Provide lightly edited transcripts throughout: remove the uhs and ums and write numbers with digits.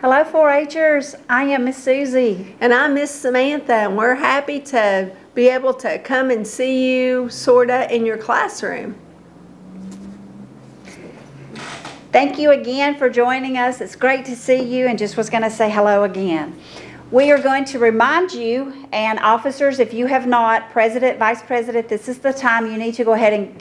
Hello 4-Hers, I am Miss Susie. And I'm Miss Samantha, and we're happy to be able to come and see you sorta in your classroom. Thank you again for joining us. It's great to see you, and just was going to say hello again. We are going to remind you, and officers, if you have not, President, Vice President, this is the time you need to go ahead and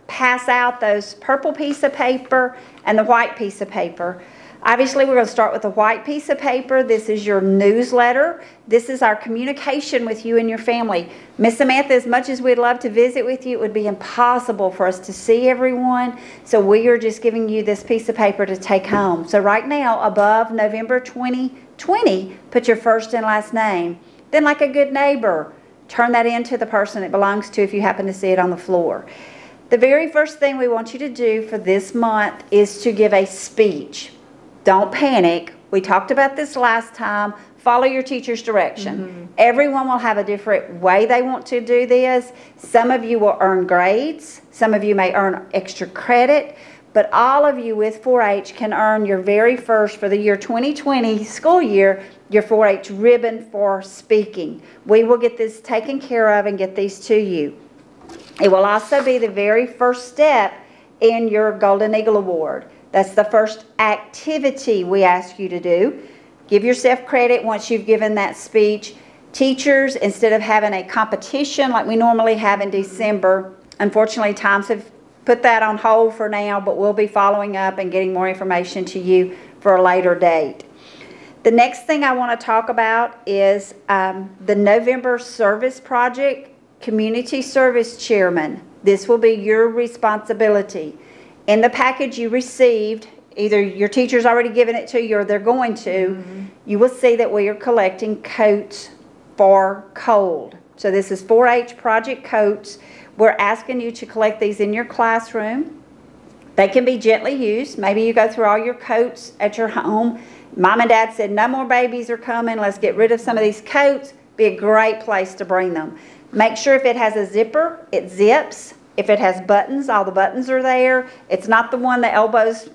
pass out those purple piece of paper and the white piece of paper. Obviously, we're going to start with the white piece of paper. This is your newsletter. This is our communication with you and your family. Miss Samantha, as much as we'd love to visit with you, it would be impossible for us to see everyone. So we are just giving you this piece of paper to take home. So right now, above November 2020, put your first and last name. Then, like a good neighbor, turn that into the person it belongs to if you happen to see it on the floor. The very first thing we want you to do for this month is to give a speech. Don't panic. We talked about this last time. Follow your teacher's direction. Everyone will have a different way they want to do this. Some of you will earn grades. Some of you may earn extra credit. But all of you with 4-H can earn your very first, for the year 2020 school year, your 4-H ribbon for speaking. We will get this taken care of and get these to you. It will also be the very first step in your Golden Eagle Award. That's the first activity we ask you to do. Give yourself credit once you've given that speech. Teachers, instead of having a competition like we normally have in December, unfortunately times have put that on hold for now, but we'll be following up and getting more information to you for a later date. The next thing I want to talk about is the November Service Project Community Service Chairman. This will be your responsibility. In the package you received, either your teacher's already given it to you or they're going to, you will see that we are collecting coats for cold. So this is 4-H Project Coats. We're asking you to collect these in your classroom. They can be gently used. Maybe you go through all your coats at your home. Mom and Dad said no more babies are coming. Let's get rid of some of these coats. Be a great place to bring them. Make sure if it has a zipper, it zips. If it has buttons, all the buttons are there. It's not the one the elbow's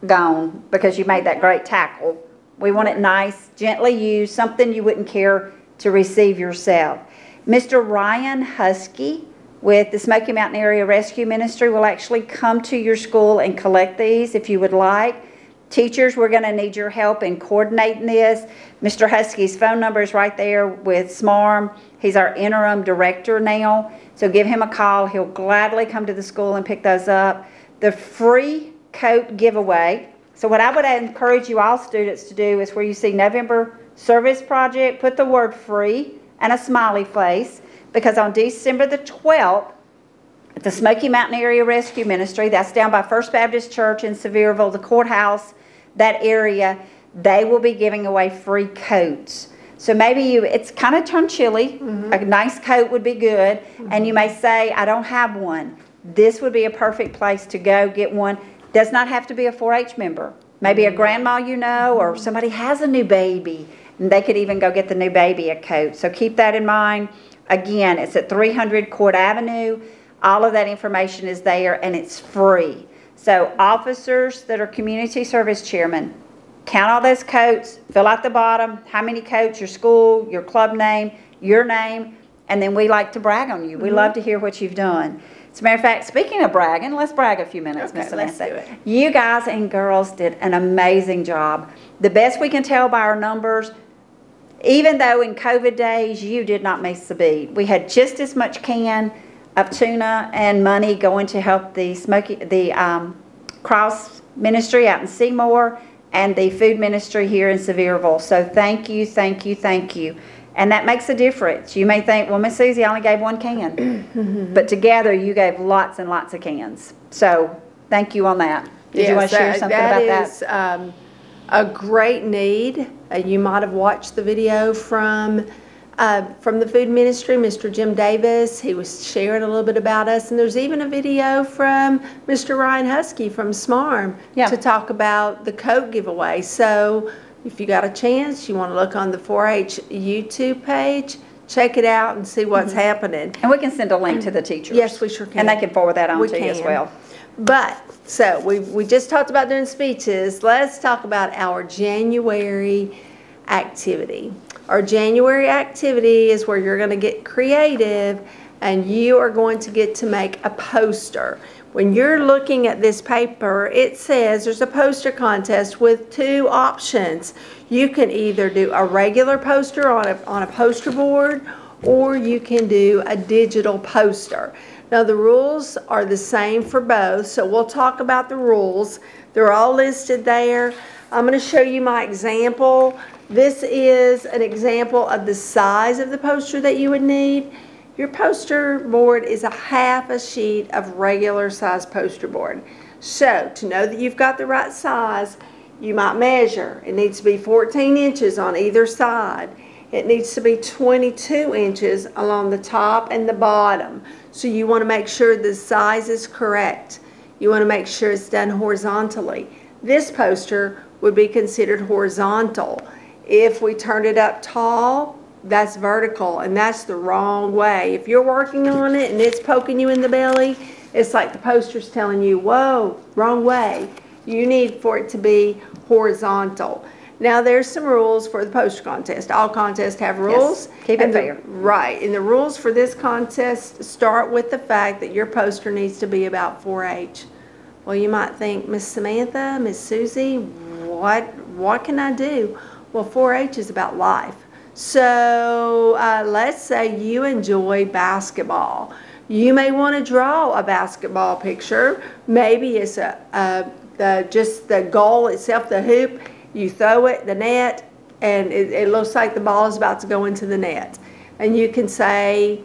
gone because you made that great tackle. We want it nice, gently used, something you wouldn't care to receive yourself. Mr. Ryan Husky with the Smoky Mountain Area Rescue Ministry will actually come to your school and collect these if you would like. Teachers, we're going to need your help in coordinating this. Mr. Husky's phone number is right there with SMARM. He's our interim director now, so give him a call. He'll gladly come to the school and pick those up. The free coat giveaway. So what I would encourage you all students to do is where you see November Service Project, put the word free and a smiley face, because on December the 12th, at the Smoky Mountain Area Rescue Ministry, that's down by First Baptist Church in Sevierville, the courthouse, that area, they will be giving away free coats. So maybe it's kind of turned chilly. A nice coat would be good. And you may say, I don't have one. This would be a perfect place to go get one. Does not have to be a 4-H member. Maybe a grandma you know, or somebody has a new baby, and they could even go get the new baby a coat. So keep that in mind. Again, it's at 300 Court Avenue. All of that information is there, and it's free. So officers that are community service chairmen, count all those coats, fill out the bottom, how many coats, your school, your club name, your name, and then we like to brag on you. We love to hear what you've done. As a matter of fact, speaking of bragging, let's brag a few minutes, Miss Samantha. Let's do it. You guys and girls did an amazing job. The best we can tell by our numbers, even though in COVID days you did not miss the beat. We had just as much can of tuna and money going to help the Cross Ministry out in Seymour and the food ministry here in Sevierville. So thank you, thank you, thank you. And that makes a difference. You may think, well, Miss Susie only gave one can. But together you gave lots and lots of cans. So thank you on that. Did you want to share something about that? That is a great need. You might have watched the video from the food ministry, Mr. Jim Davis. He was sharing a little bit about us. And there's even a video from Mr. Ryan Husky from SMARM to talk about the coat giveaway. So if you got a chance, you want to look on the 4-H YouTube page, check it out and see what's happening. And we can send a link to the teachers. Yes, we sure can. And they can forward that on to you as well. But, so we just talked about doing speeches. Let's talk about our January activity. Our January activity is where you're going to get creative and you are going to get to make a poster. When you're looking at this paper, it says there's a poster contest with 2 options. You can either do a regular poster on a poster board, or you can do a digital poster. Now the rules are the same for both, so we'll talk about the rules. They're all listed there. I'm going to show you my example. This is an example of the size of the poster that you would need. Your poster board is a half a sheet of regular size poster board. So to know that you've got the right size, you might measure. It needs to be 14 inches on either side. It needs to be 22 inches along the top and the bottom. So you want to make sure the size is correct. You want to make sure it's done horizontally. This poster would be considered horizontal. If we turned it up tall, that's vertical, and that's the wrong way. If you're working on it and it's poking you in the belly, it's like the poster's telling you, whoa, wrong way. You need for it to be horizontal. Now there's some rules for the poster contest. All contests have rules. Yes, keep it fair. Right, and the rules for this contest start with the fact that your poster needs to be about 4-H. Well, you might think, Miss Samantha, Miss Susie, what can I do? Well, 4-H is about life. So let's say you enjoy basketball. You may want to draw a basketball picture. Maybe it's just the goal itself, the hoop. You throw it, the net, and it looks like the ball is about to go into the net. And you can say,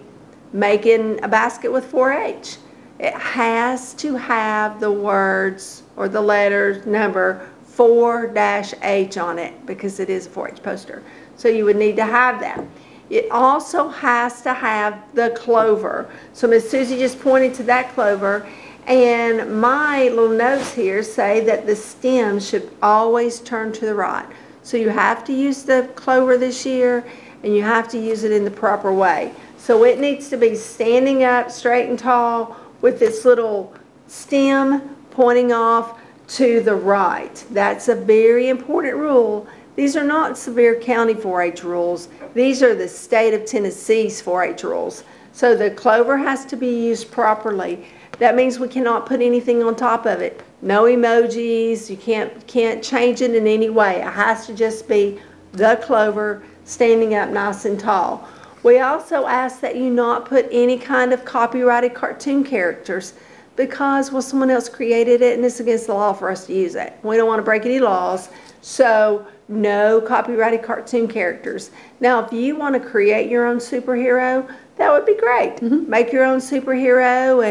making a basket with 4-H. It has to have the words or the letters number 4-H on it because it is a 4-H poster. So you would need to have that. It also has to have the clover. So Miss Susie just pointed to that clover, and my little notes here say that the stem should always turn to the right. So you have to use the clover this year, and you have to use it in the proper way. So it needs to be standing up straight and tall with this little stem pointing off to the right. That's a very important rule. These are not Sevier County 4-H rules. These are the state of Tennessee's 4-H rules. So the clover has to be used properly. That means we cannot put anything on top of it. No emojis. You can't change it in any way. It has to just be the clover standing up nice and tall. We also ask that you not put any kind of copyrighted cartoon characters because, well, someone else created it and it's against the law for us to use it. We don't want to break any laws. So no copyrighted cartoon characters. Now, if you want to create your own superhero, that would be great. Make your own superhero,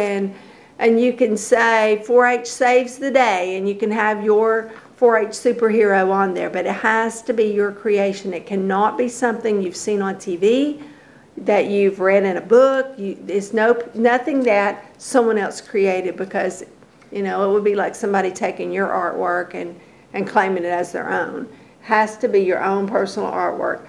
and you can say 4-H saves the day, and you can have your 4-H superhero on there. But it has to be your creation. It cannot be something you've seen on TV, that you've read in a book. It's nothing that someone else created, because it would be like somebody taking your artwork and claiming it as their own. Has to be your own personal artwork.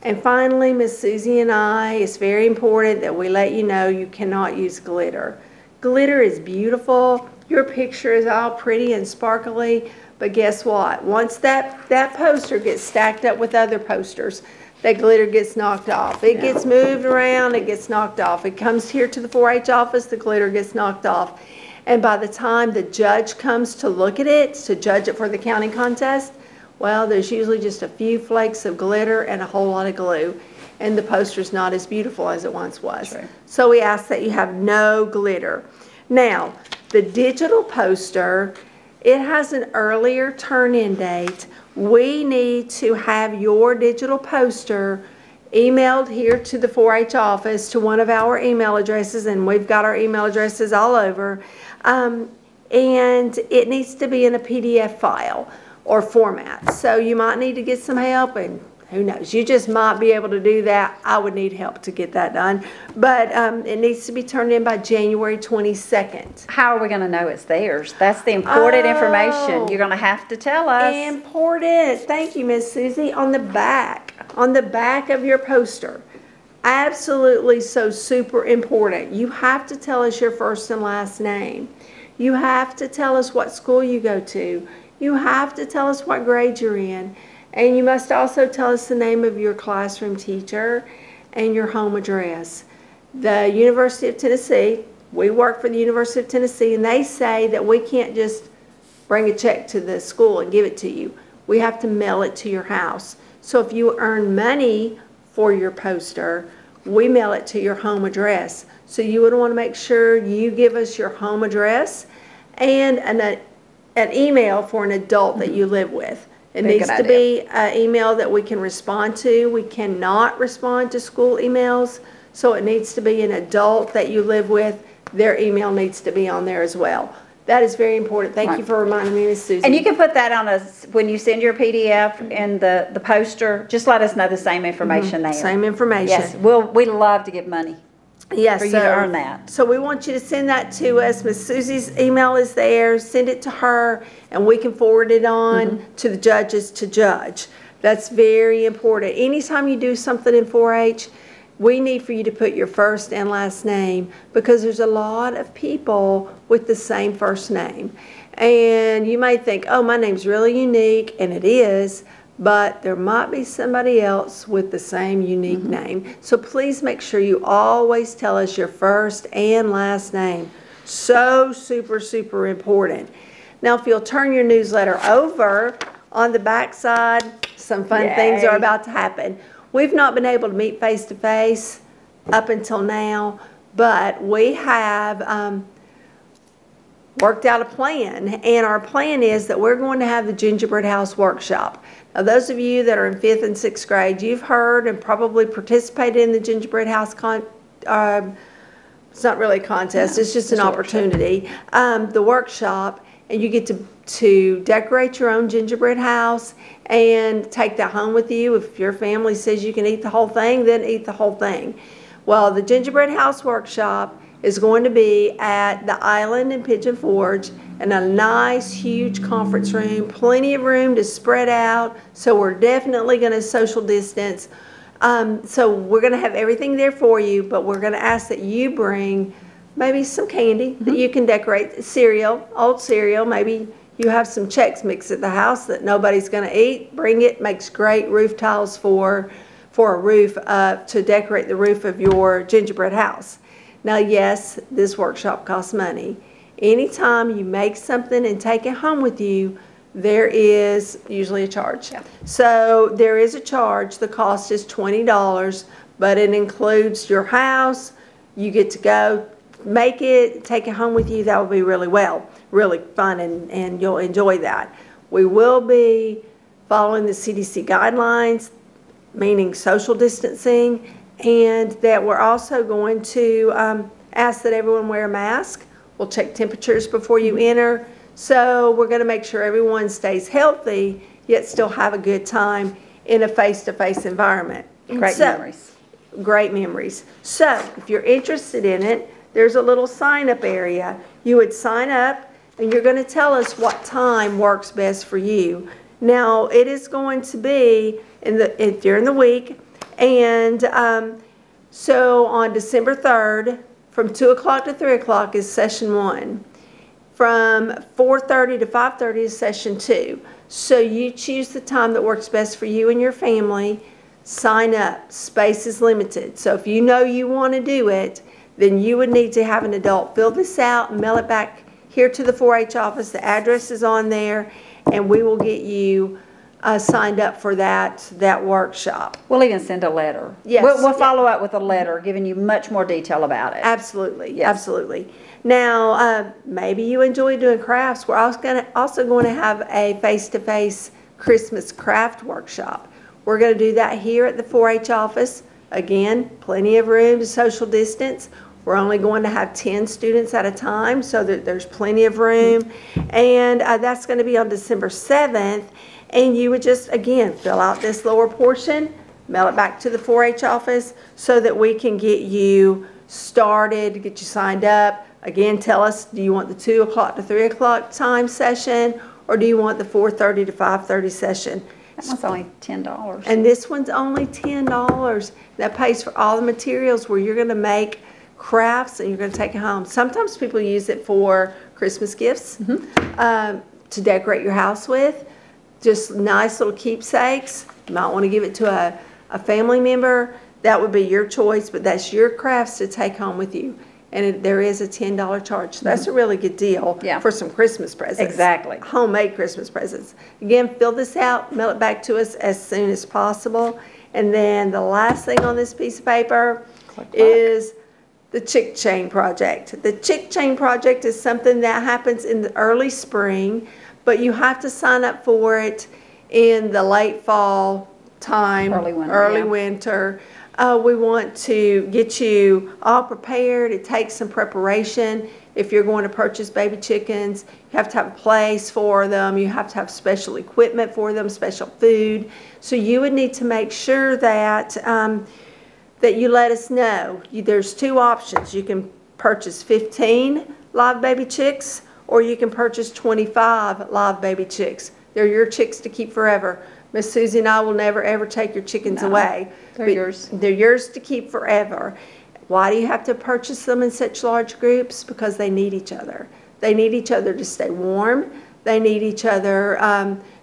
And finally, Miss Susie and I, it's very important that we let you know you cannot use glitter. Glitter is beautiful. Your picture is all pretty and sparkly, but guess what? Once that poster gets stacked up with other posters, that glitter gets knocked off. It gets moved around, it gets knocked off. It comes here to the 4-H office, the glitter gets knocked off. And by the time the judge comes to look at it, to judge it for the county contest, well, there's usually just a few flakes of glitter and a whole lot of glue, and the poster's not as beautiful as it once was. Right. So we ask that you have no glitter. Now, the digital poster, it has an earlier turn-in date. We need to have your digital poster emailed here to the 4-H office to one of our email addresses, and we've got our email addresses all over, and it needs to be in a PDF file or format. So you might need to get some help, and who knows, you just might be able to do that. I would need help to get that done, but it needs to be turned in by January 22nd. How are we going to know it's theirs? That's the important information. You're going to have to tell us. Important. Thank you, Miss Susie. On the back of your poster, absolutely so super important. You have to tell us your first and last name. You have to tell us what school you go to. You have to tell us what grade you're in. And you must also tell us the name of your classroom teacher and your home address. The University of Tennessee, we work for the University of Tennessee, and they say that we can't just bring a check to the school and give it to you. We have to mail it to your house. So if you earn money for your poster, we mail it to your home address. So you would want to make sure you give us your home address and an email for an adult that you live with. It needs to be an email that we can respond to. We cannot respond to school emails, so it needs to be an adult that you live with. Their email needs to be on there as well. That is very important. Thank you for reminding me, Ms. Susie. And you can put that on when you send your PDF and the poster, just let us know the same information there. Same information. Yes, we love to give money. Yes, for you to earn that. So we want you to send that to us. Miss Susie's email is there. Send it to her, and we can forward it on to the judges to judge. That's very important. Anytime you do something in 4-H, we need for you to put your first and last name, because there's a lot of people with the same first name. And you may think, oh, my name's really unique, and it is, but there might be somebody else with the same unique name. So please make sure you always tell us your first and last name. So super, super important. Now, if you'll turn your newsletter over, on the back side, some fun things are about to happen. We've not been able to meet face-to-face up until now, but we have worked out a plan, and our plan is that we're going to have the Gingerbread House Workshop. Now, those of you that are in 5th and 6th grade, you've heard and probably participated in the Gingerbread House it's not really a contest, it's just an opportunity. The workshop, and you get to decorate your own gingerbread house and take that home with you. If your family says you can eat the whole thing, then eat the whole thing. Well, the Gingerbread House Workshop is going to be at the Island in Pigeon Forge in a nice, huge conference room, plenty of room to spread out, so we're definitely going to social distance. So we're going to have everything there for you, but we're going to ask that you bring maybe some candy that you can decorate, cereal, old cereal, maybe you have some Chex Mix at the house that nobody's going to eat. Bring it. Makes great roof tiles for a roof, to decorate the roof of your gingerbread house. Now, yes, this workshop costs money. Anytime you make something and take it home with you, there is usually a charge. Yeah. So there is a charge. The cost is $20, but it includes your house. You get to go make it, take it home with you. That will be really fun, and you'll enjoy that. We will be following the CDC guidelines, meaning social distancing, and that we're also going to ask that everyone wear a mask. We'll check temperatures before you enter. So we're going to make sure everyone stays healthy, yet still have a good time in a face-to-face environment. Great memories. Great memories. So if you're interested in it, there's a little sign-up area. You would sign up, and you're going to tell us what time works best for you. Now, it is going to be during the week, and so on December 3rd, from 2 o'clock to 3 o'clock is session 1. From 4:30 to 5:30 is session 2. So you choose the time that works best for you and your family. Sign up. Space is limited. So if you know you want to do it, then you would need to have an adult fill this out and mail it back here to the 4-H office. The address is on there, and we will get you signed up for that workshop. We'll even send a letter. Yes. We'll follow up with a letter giving you much more detail about it. Absolutely. Yes. Absolutely. Now, maybe you enjoy doing crafts. We're also going to have a face-to-face Christmas craft workshop. We're going to do that here at the 4-H office. Again, plenty of room to social distance. We're only going to have 10 students at a time, so that there's plenty of room. And that's going to be on December 7th. And you would just, again, fill out this lower portion, mail it back to the 4-H office so that we can get you started, get you signed up. Again, tell us, do you want the 2 o'clock to 3 o'clock time session, or do you want the 4:30 to 5:30 session? That one's only $10. And this one's only $10. That pays for all the materials where you're going to make crafts and you're going to take it home. Sometimes people use it for Christmas gifts, to decorate your house with. Just nice little keepsakes. You might want to give it to a family member. That would be your choice, but that's your crafts to take home with you. And there is a $10 charge. So that's a really good deal for some Christmas presents. Exactly. Homemade Christmas presents. Again, fill this out, mail it back to us as soon as possible. And then the last thing on this piece of paper is the Chick Chain Project. The Chick Chain Project is something that happens in the early spring, but you have to sign up for it in the late fall time, early winter. We want to get you all prepared. It takes some preparation. If you're going to purchase baby chickens, you have to have a place for them. You have to have special equipment for them, special food. So you would need to make sure that that you let us know. There's two options. You can purchase 15 live baby chicks, or you can purchase 25 live baby chicks. They're your chicks to keep forever. Miss Susie and I will never ever take your chickens away. They're yours. They're yours to keep forever. Why do you have to purchase them in such large groups? Because they need each other. They need each other to stay warm. They need each other.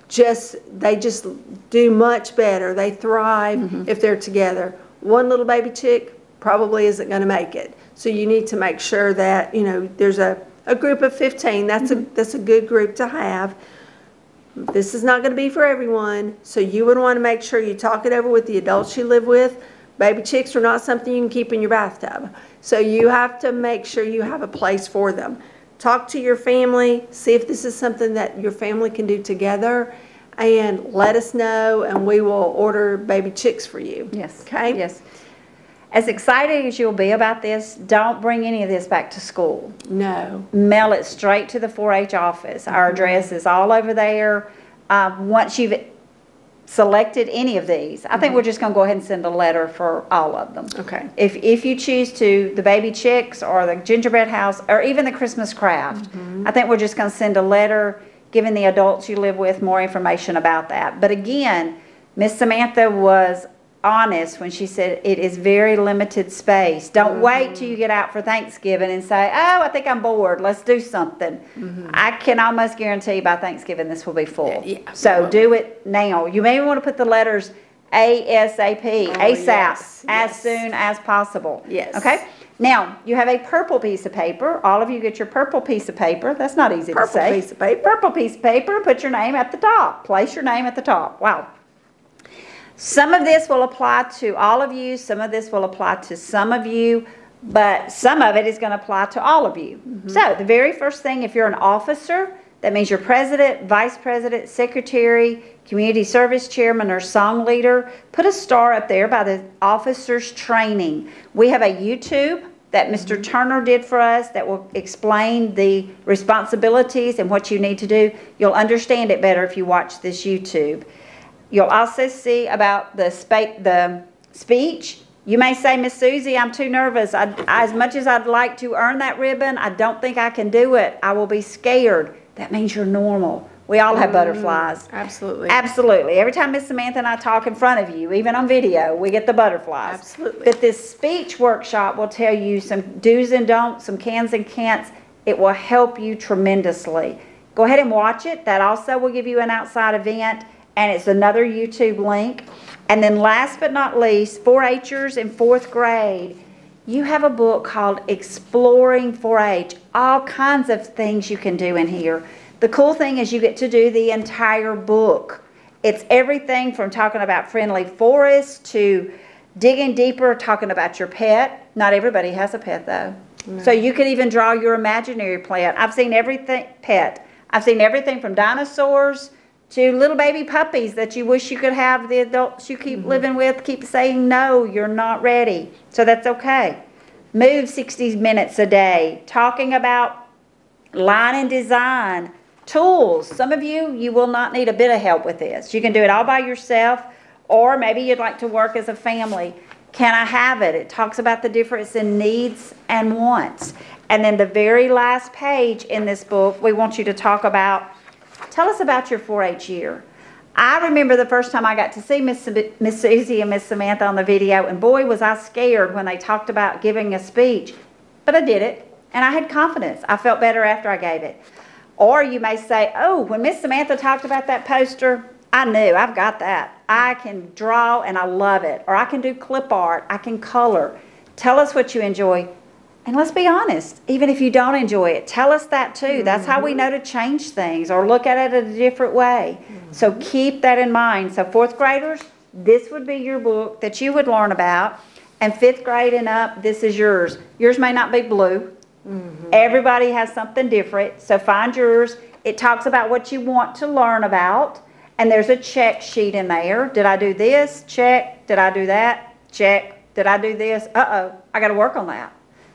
They just do much better. They thrive if they're together. One little baby chick probably isn't going to make it. So you need to make sure that, you know, there's a group of 15. That's a good group to have. This is not going to be for everyone, so you would want to make sure you talk it over with the adults you live with. Baby chicks are not something you can keep in your bathtub. So you have to make sure you have a place for them. Talk to your family, see if this is something that your family can do together, and let us know, and we will order baby chicks for you. Yes. Okay? Yes. As excited as you'll be about this, don't bring any of this back to school. No. Mail it straight to the 4-H office. Our address is all over there. Once you've selected any of these, I think we're just going to go ahead and send a letter for all of them. Okay. If you choose to, the baby chicks or the gingerbread house or even the Christmas craft, I think we're just going to send a letter giving the adults you live with more information about that. But again, Miss Samantha was honest when she said it is very limited space. Don't wait till you get out for Thanksgiving and say, oh, I think I'm bored, let's do something. I can almost guarantee by Thanksgiving this will be full. So do it now. You may want to put the letters ASAP, ASAP, as soon as possible. Yes. Okay? Now, you have a purple piece of paper. All of you get your purple piece of paper. That's not easy to say. Purple piece of paper. Purple piece of paper. Put your name at the top. Place your name at the top. Wow. Some of this will apply to all of you. Some of this will apply to some of you. But some of it is going to apply to all of you. So the very first thing, if you're an officer, that means you're president, vice president, secretary, community service chairman, or song leader, put a star up there by the officers training. We have a YouTube that Mr. Turner did for us that will explain the responsibilities and what you need to do. You'll understand it better if you watch this YouTube. You'll also see about the speech. You may say, Miss Susie, I'm too nervous. As much as I'd like to earn that ribbon, I don't think I can do it. I will be scared. That means you're normal. We all have butterflies. Absolutely. Absolutely. Every time Miss Samantha and I talk in front of you, even on video, we get the butterflies. Absolutely. But this speech workshop will tell you some do's and don'ts, some cans and can'ts. It will help you tremendously. Go ahead and watch it. That also will give you an outside event, and it's another YouTube link. And then last but not least, 4-H'ers in 4th grade, you have a book called Exploring 4-H. All kinds of things you can do in here. The cool thing is you get to do the entire book. It's everything from talking about friendly forests to digging deeper, talking about your pet. Not everybody has a pet though. No. So you can even draw your imaginary pet. I've seen everything, I've seen everything from dinosaurs to little baby puppies that you wish you could have. The adults you keep living with keep saying, no, you're not ready. So that's okay. Move 60 minutes a day. Talking about line and design. Tools. Some of you will not need a bit of help with this. You can do it all by yourself, or maybe you'd like to work as a family. Can I have it? It talks about the difference in needs and wants. And then the very last page in this book, we want you to talk about, tell us about your 4-H year. I remember the first time I got to see Miss Susie and Miss Samantha on the video, and boy was I scared when they talked about giving a speech. but I did it, and I had confidence. I felt better after I gave it. Or you may say, oh, when Miss Samantha talked about that poster, I knew, I've got that. I can draw and I love it. Or I can do clip art, I can color. Tell us what you enjoy. And let's be honest, even if you don't enjoy it, tell us that too. That's how we know to change things or look at it in a different way. So keep that in mind. So fourth graders, this would be your book that you would learn about. And fifth grade and up, this is yours. Yours may not be blue. Everybody has something different. So find yours. It talks about what you want to learn about. And there's a check sheet in there. Did I do this? Check. Did I do that? Check. Did I do this? Uh-oh, I got to work on that.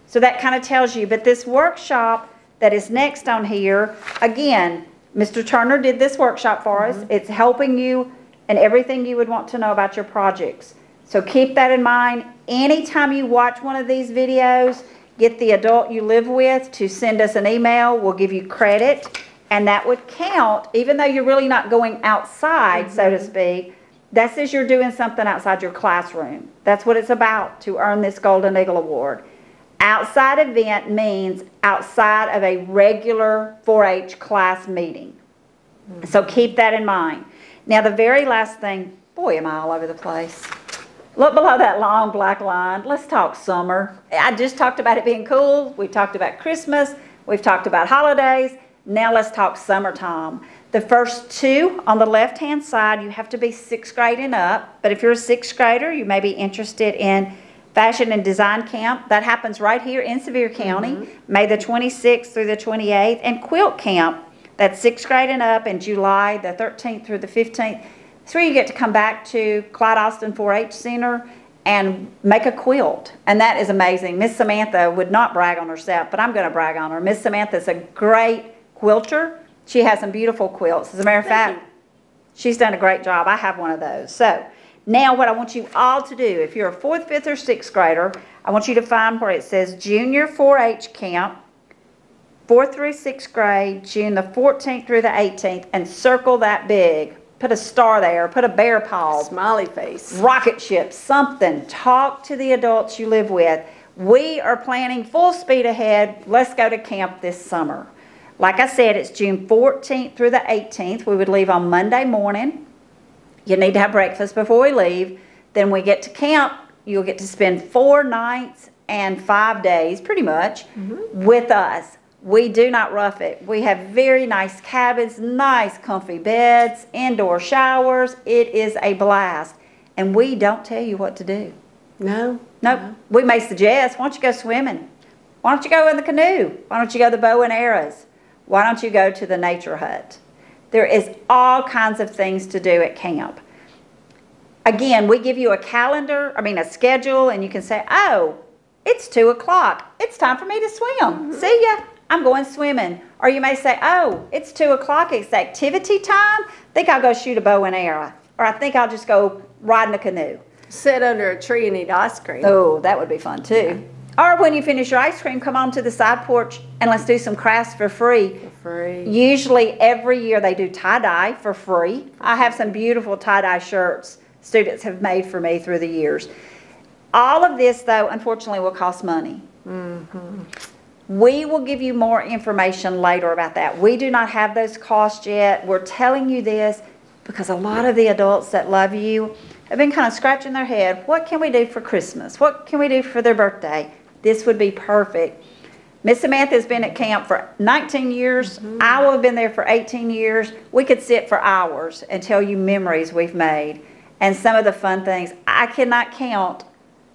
So that kind of tells you. But this workshop that is next on here, again, Mr. Turner did this workshop for us. It's helping you and everything you would want to know about your projects. So keep that in mind. Anytime you watch one of these videos, get the adult you live with to send us an email. We'll give you credit. And that would count, even though you're really not going outside, so to speak. That says you're doing something outside your classroom. That's what it's about to earn this Golden Eagle Award. Outside event means outside of a regular 4-H class meeting. So keep that in mind. Now the very last thing, boy am I all over the place. Look below that long black line. Let's talk summer. I just talked about it being cool. We talked about Christmas. We've talked about holidays. Now let's talk summertime. The first two on the left-hand side, you have to be sixth grade and up. But if you're a sixth grader, you may be interested in Fashion and Design Camp. That happens right here in Sevier County, May the 26th through the 28th. And Quilt Camp, that's sixth grade and up, in July the 13th through the 15th. It's where you get to come back to Clyde Austin 4-H Center and make a quilt. And that is amazing. Miss Samantha would not brag on herself, but I'm going to brag on her. Miss Samantha's a great quilter. She has some beautiful quilts. As a matter of fact, she's done a great job. I have one of those. So now what I want you all to do, if you're a 4th, 5th, or 6th grader, I want you to find where it says Junior 4-H Camp, 4th through 6th grade, June the 14th through the 18th, and circle that big. Put a star there, put a bear paw, Smiley face, rocket ship, something. Talk to the adults you live with. We are planning full speed ahead. Let's go to camp this summer. Like I said, it's June 14th through the 18th. We would leave on Monday morning. You need to have breakfast before we leave. Then we get to camp. You'll get to spend 4 nights and 5 days, pretty much, with us. We do not rough it. We have very nice cabins, nice comfy beds, indoor showers. It is a blast. And we don't tell you what to do. No. Nope. We may suggest, why don't you go swimming? Why don't you go in the canoe? Why don't you go to the bow and arrows? Why don't you go to the nature hut? There is all kinds of things to do at camp. Again, we give you a schedule, and you can say, oh, it's 2 o'clock. It's time for me to swim. See ya. I'm going swimming. Or you may say, oh, it's 2 o'clock. It's activity time. I think I'll go shoot a bow and arrow. Or I think I'll just go ride in a canoe. Sit under a tree and eat ice cream. Oh, that would be fun too. Or when you finish your ice cream, come on to the side porch and let's do some crafts for free. For free. Usually every year they do tie-dye for free. I have some beautiful tie-dye shirts students have made for me through the years. All of this, though, unfortunately will cost money. We will give you more information later about that. We do not have those costs yet. We're telling you this because a lot of the adults that love you have been kind of scratching their head. What can we do for Christmas? What can we do for their birthday? This would be perfect. Miss Samantha has been at camp for 19 years. I will have been there for 18 years. We could sit for hours and tell you memories we've made and some of the fun things. I cannot count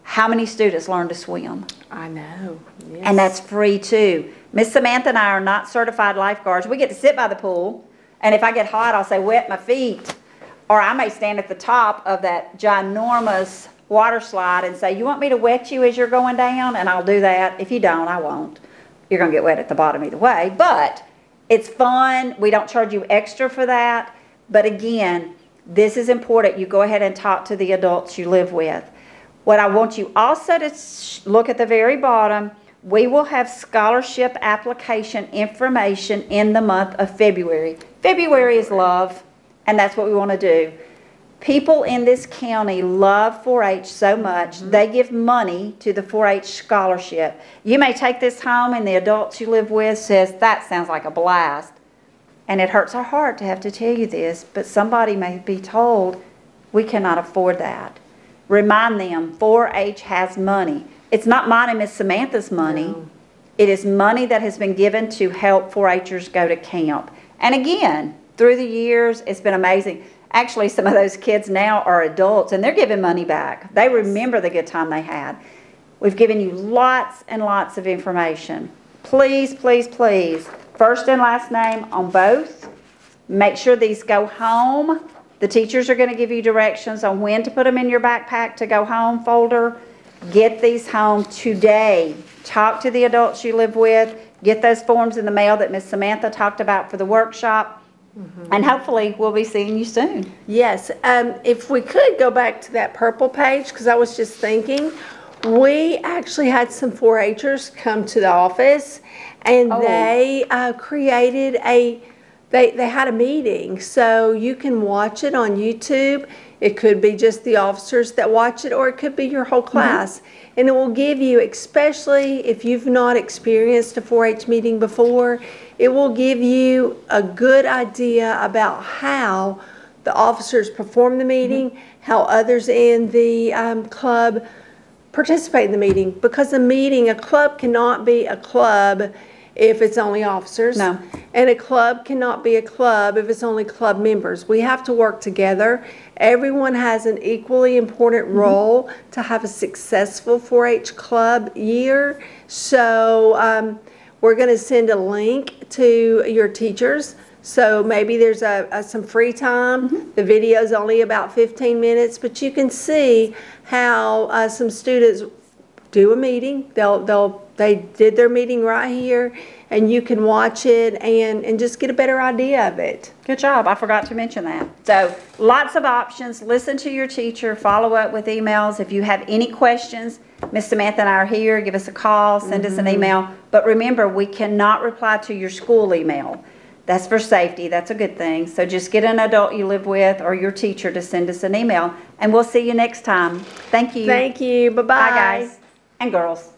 how many students learn to swim. I know. Yes. And that's free too. Miss Samantha and I are not certified lifeguards. We get to sit by the pool, and if I get hot, I'll say, wet my feet. Or I may stand at the top of that ginormous water slide and say, you want me to wet you as you're going down? And I'll do that. If you don't, I won't. You're going to get wet at the bottom either way. But it's fun. We don't charge you extra for that. But again, this is important. You go ahead and talk to the adults you live with. What I want you also to look at the very bottom, we will have scholarship application information in the month of February. February is love, and that's what we want to do. People in this county love 4-H so much, they give money to the 4-H scholarship. You may take this home and the adults you live with says, that sounds like a blast. And it hurts our heart to have to tell you this, but somebody may be told, we cannot afford that. Remind them, 4-H has money. It's not mine and Miss Samantha's money. No. It is money that has been given to help 4-Hers go to camp. And again, through the years, it's been amazing. Actually, some of those kids now are adults, and they're giving money back. They remember the good time they had. We've given you lots and lots of information. Please, please, please, first and last name on both. Make sure these go home. The teachers are going to give you directions on when to put them in your backpack to go home folder. Get these home today. Talk to the adults you live with. Get those forms in the mail that Miss Samantha talked about for the workshop. And hopefully we'll be seeing you soon. Yes, if we could go back to that purple page, because I was just thinking, we actually had some 4-Hers come to the office, and they created they had a meeting, so you can watch it on YouTube. It could be just the officers that watch it, or it could be your whole class. And it will give you, especially if you've not experienced a 4-H meeting before, it will give you a good idea about how the officers perform the meeting, how others in the club participate in the meeting. Because a club cannot be a club if it's only officers. No. And a club cannot be a club if it's only club members. We have to work together. Everyone has an equally important role to have a successful 4-H club year. So we're going to send a link to your teachers. So maybe there's some free time. The video is only about 15 minutes, but you can see how some students do a meeting. They did their meeting right here, and you can watch it and just get a better idea of it. Good job. I forgot to mention that. So lots of options. Listen to your teacher. Follow up with emails. If you have any questions, Miss Samantha and I are here. Give us a call. Send us an email. But remember, we cannot reply to your school email. That's for safety. That's a good thing. So just get an adult you live with or your teacher to send us an email. And we'll see you next time. Thank you. Thank you. Bye-bye. Bye, guys and girls.